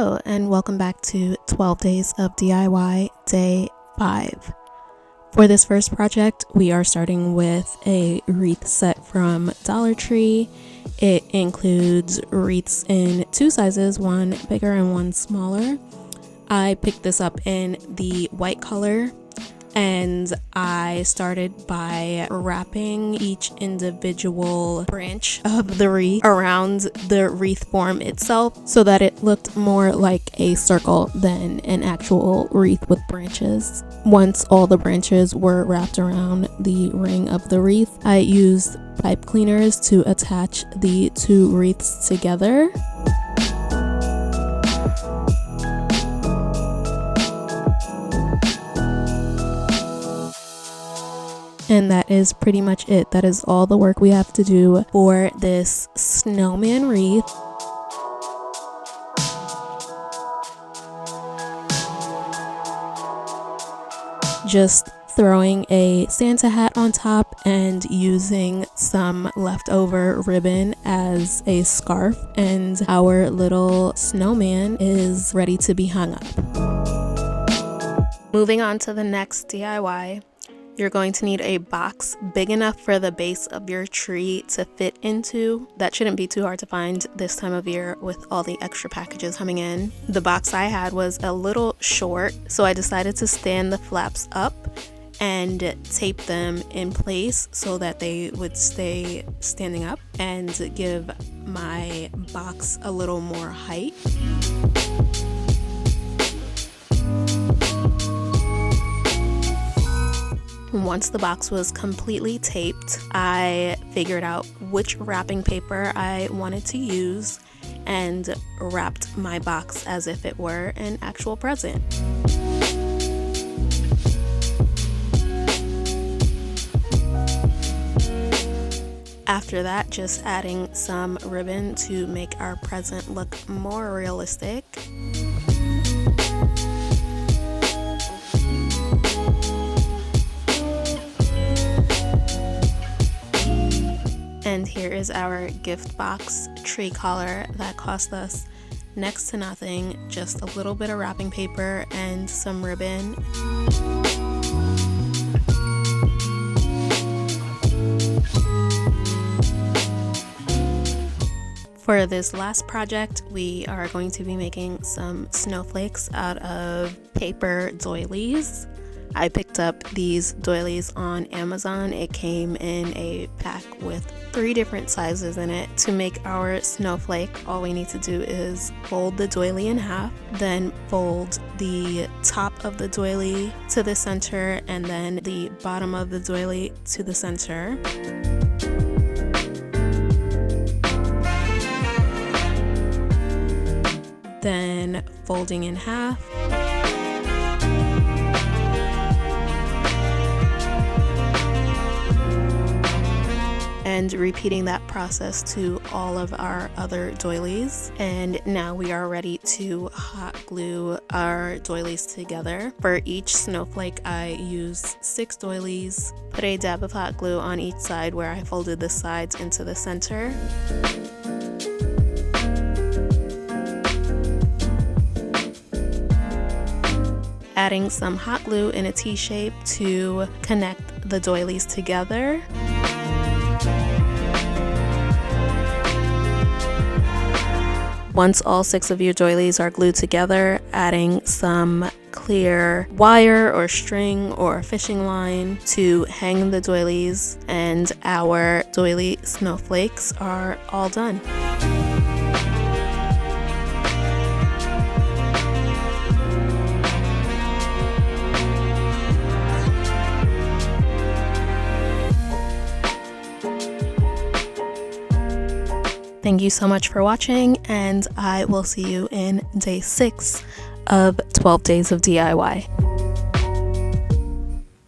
Hello and welcome back to 12 Days of DIY Day 5. For this first project, we are starting with a wreath set from Dollar Tree. It includes wreaths in two sizes, one bigger and one smaller. I picked this up in the white color, and I started by wrapping each individual branch of the wreath around the wreath form itself so that it looked more like a circle than an actual wreath with branches. Once all the branches were wrapped around the ring of the wreath, I used pipe cleaners to attach the two wreaths together. And that is pretty much it. That is all the work we have to do for this snowman wreath. Just throwing a Santa hat on top and using some leftover ribbon as a scarf, and our little snowman is ready to be hung up. Moving on to the next DIY. You're going to need a box big enough for the base of your tree to fit into. That shouldn't be too hard to find this time of year with all the extra packages coming in. The box I had was a little short, so I decided to stand the flaps up and tape them in place so that they would stay standing up and give my box a little more height. Once the box was completely taped, I figured out which wrapping paper I wanted to use and wrapped my box as if it were an actual present. After that, just adding some ribbon to make our present look more realistic. And here is our gift box tree collar that cost us next to nothing, just a little bit of wrapping paper and some ribbon. For this last project, we are going to be making some snowflakes out of paper doilies. I picked up these doilies on Amazon. It came in a pack with 3 different sizes in it. To make our snowflake, all we need to do is fold the doily in half, then fold the top of the doily to the center and then the bottom of the doily to the center. Then folding in half. And repeating that process to all of our other doilies. And now we are ready to hot glue our doilies together. For each snowflake, I used 6 doilies, put a dab of hot glue on each side where I folded the sides into the center. Adding some hot glue in a T-shape to connect the doilies together. Once all 6 of your doilies are glued together, adding some clear wire or string or fishing line to hang the doilies, and our doily snowflakes are all done. Thank you so much for watching, and I will see you in day 6 of 12 Days of DIY.